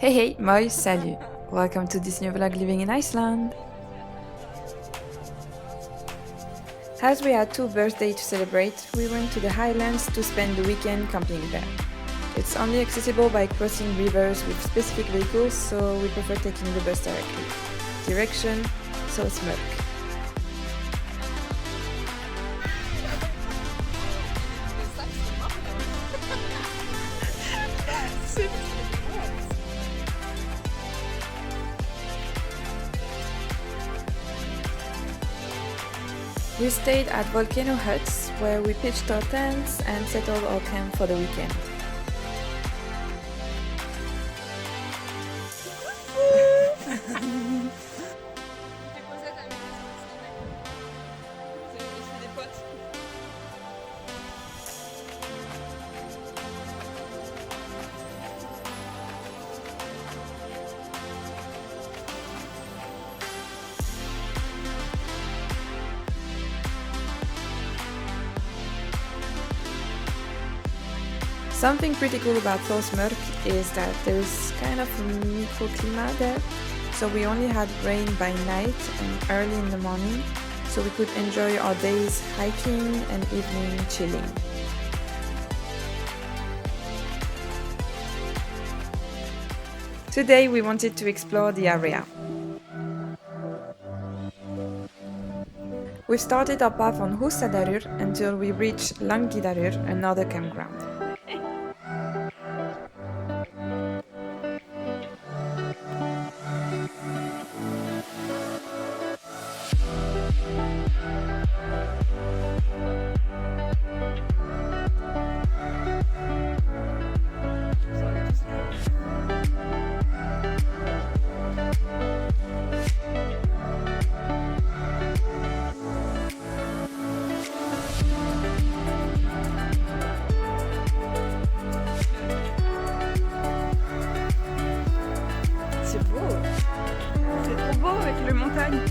Hey, moi, salut! Welcome to this new vlog living in Iceland! As we had 2 birthdays to celebrate, we went to the Highlands to spend the weekend camping there. It's only accessible by crossing rivers with specific vehicles, so we prefer taking the bus directly. Direction: Þórsmörk. We stayed at volcano huts where we pitched our tents and settled our camp for the weekend. Something pretty cool about Þórsmörk is that there's kind of a microclimate there, so we only had rain by night and early in the morning, so we could enjoy our days hiking and evening chilling. Today we wanted to explore the area. We started our path on Húsadarur until we reached Langidarur, another campground. C'est trop beau avec les montagnes.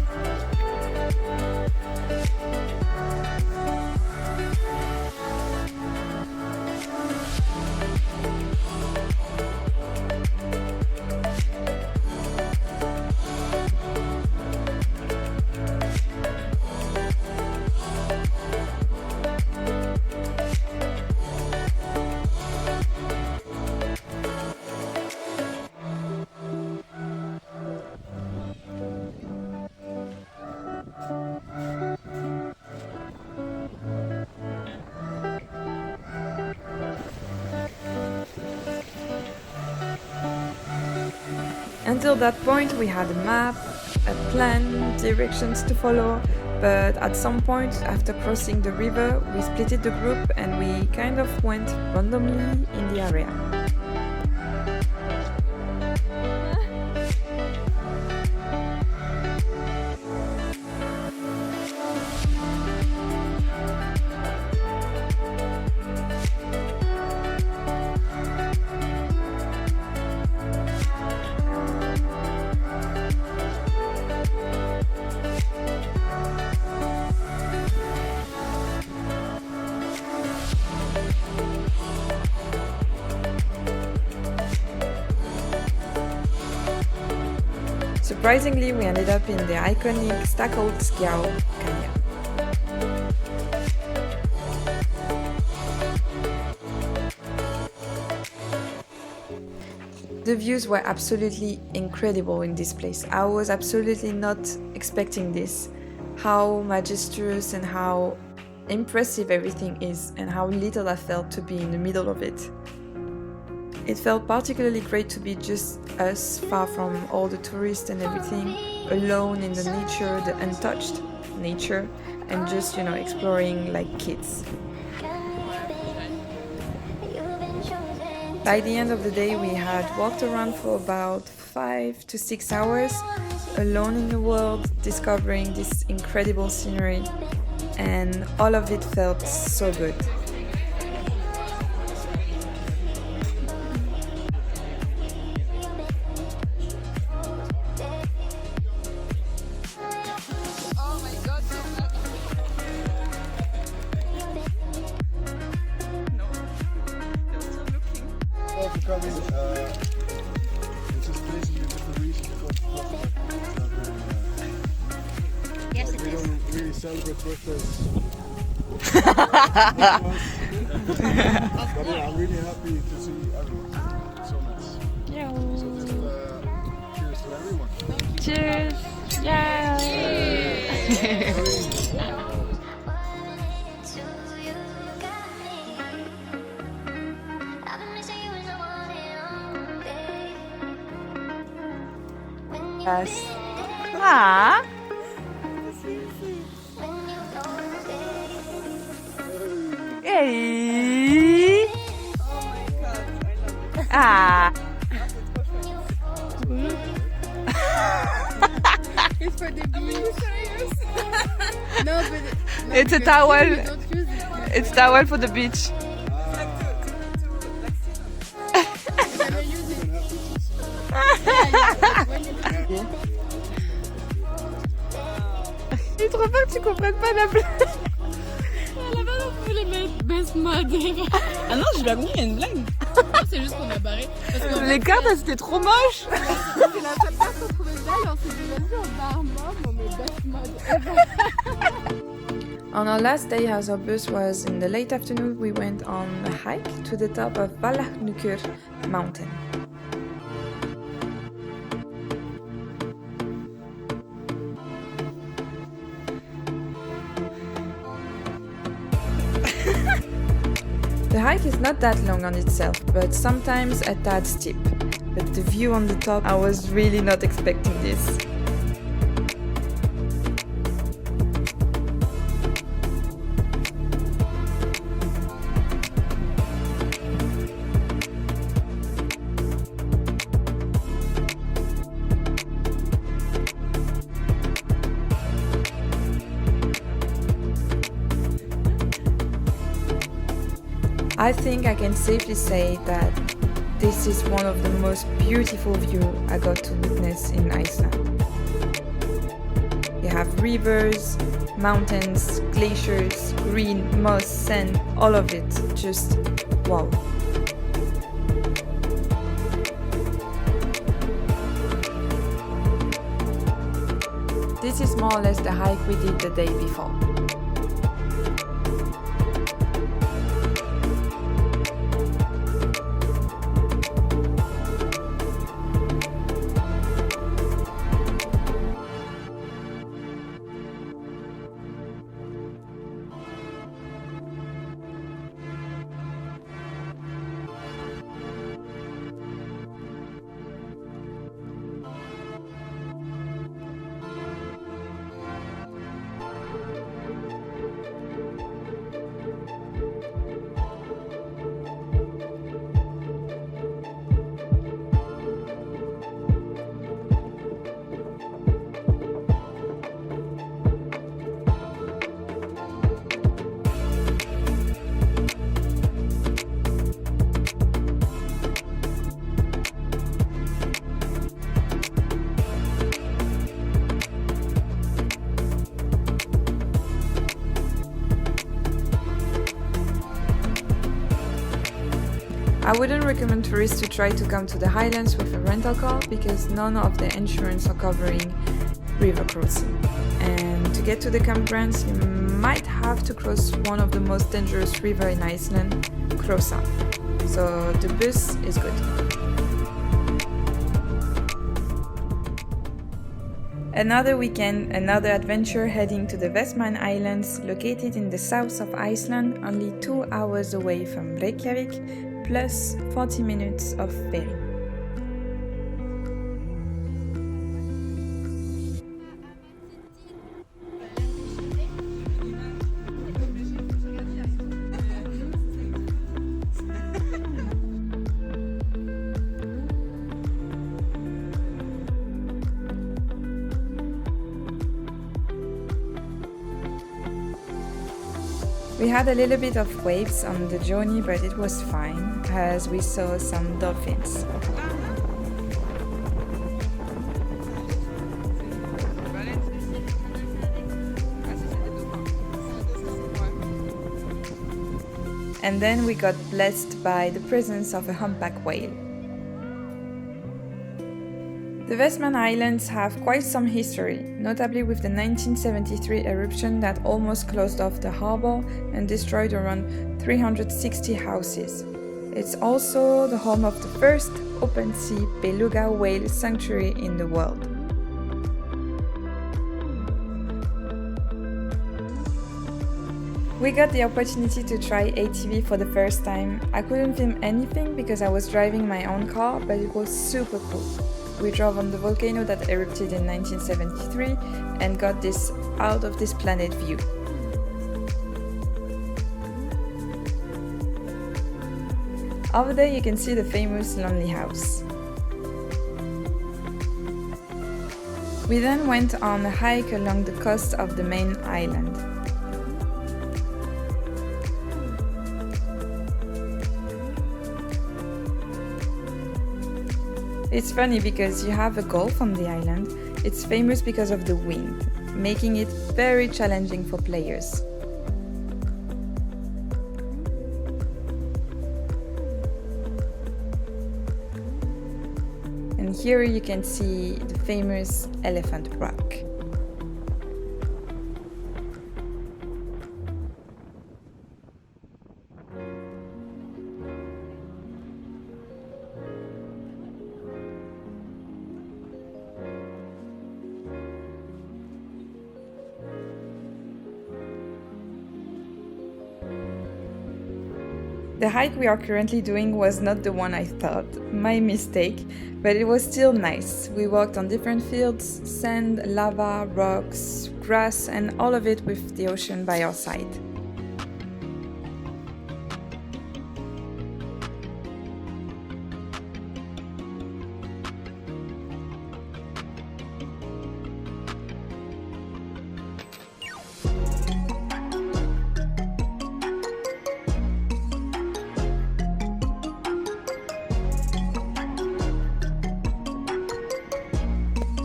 Until that point we had a map, a plan, directions to follow, but at some point after crossing the river we splitted the group and we kind of went randomly in the area. Surprisingly, we ended up in the iconic stackled Xiamo Mi. The views were absolutely incredible in this place. I was absolutely not expecting this. How majestuous and how impressive everything is, and how little I felt to be in the middle of it. It felt particularly great to be just us, far from all the tourists and everything, alone in the nature, the untouched nature, and just, exploring like kids. By the end of the day, we had walked around for about 5 to 6 hours, alone in the world, discovering this incredible scenery, and all of it felt so good. Welcome. This is celebrate birthdays. But yeah, I'm really happy to see everyone. It's so nice. Yeah. So just cheers to everyone. Cheers. Yeah. Yes. Ah. Hey. Ah. It's for the beach. No, but It's a towel. It's towel for the beach. Il est trop peur que tu comprennes pas la blague. Là-bas, on pouvait les mettre best mode. Ah non, j'ai pas compris, il y a une blague. C'est juste qu'on a barré. Parce qu'en Les cartes, c'était trop moche. c'est la seule part qu'on trouvait belle. On s'est dit, vas-y, on barre mode, on met best mode. On our last day, as our bus was in the late afternoon, we went on a hike to the top of Valachnukur mountain. The hike is not that long on itself, but sometimes a tad steep. But the view on the top, I was really not expecting this. I think I can safely say that this is one of the most beautiful views I got to witness in Iceland. You have rivers, mountains, glaciers, green, moss, sand, all of it. Just wow. This is more or less the hike we did the day before. I wouldn't recommend tourists to try to come to the Highlands with a rental car because none of the insurance are covering river crossing. And to get to the campgrounds, you might have to cross one of the most dangerous rivers in Iceland, Krosa. So the bus is good. Another weekend, another adventure heading to the Vestmannaeyjar Islands, located in the south of Iceland, only 2 hours away from Reykjavik, plus 40 minutes of ferry. We had a little bit of waves on the journey, but it was fine, as we saw some dolphins. And then we got blessed by the presence of a humpback whale. The Vestmannaeyjar Islands have quite some history, notably with the 1973 eruption that almost closed off the harbour and destroyed around 360 houses. It's also the home of the first open-sea beluga whale sanctuary in the world. We got the opportunity to try ATV for the first time. I couldn't film anything because I was driving my own car, but it was super cool. We drove on the volcano that erupted in 1973 and got this out of this planet view. Over there you can see the famous Lonely House. We then went on a hike along the coast of the main island. It's funny because you have a gulf on the island. It's famous because of the wind, making it very challenging for players. And here you can see the famous Elephant Rock. The hike we are currently doing was not the one I thought, my mistake, but it was still nice. We walked on different fields, sand, lava, rocks, grass, and all of it with the ocean by our side.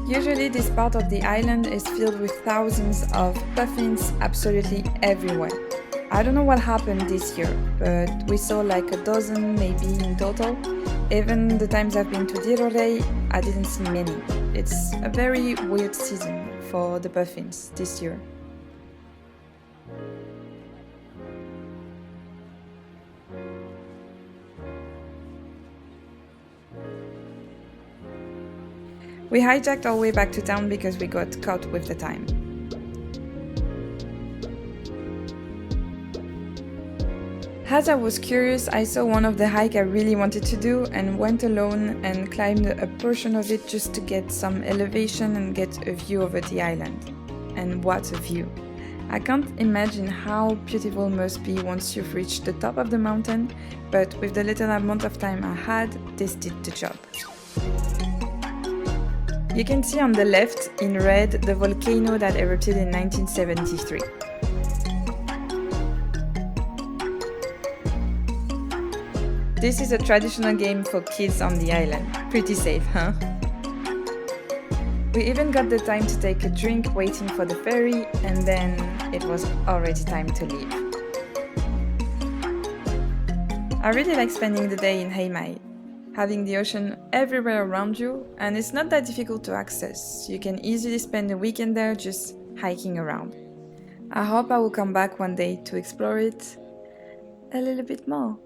Usually this part of the island is filled with thousands of puffins absolutely everywhere. I don't know what happened this year, but we saw like a dozen maybe in total. Even the times I've been to Dirorei, I didn't see many. It's a very weird season for the puffins this year. We hijacked our way back to town because we got caught with the time. As I was curious, I saw one of the hikes I really wanted to do and went alone and climbed a portion of it just to get some elevation and get a view over the island. And what a view! I can't imagine how beautiful it must be once you've reached the top of the mountain, but with the little amount of time I had, this did the job. You can see on the left, in red, the volcano that erupted in 1973. This is a traditional game for kids on the island. Pretty safe, huh? We even got the time to take a drink waiting for the ferry, and then it was already time to leave. I really like spending the day in Xiamo Mi, having the ocean everywhere around you, and it's not that difficult to access. You can easily spend a weekend there just hiking around. I hope I will come back one day to explore it a little bit more.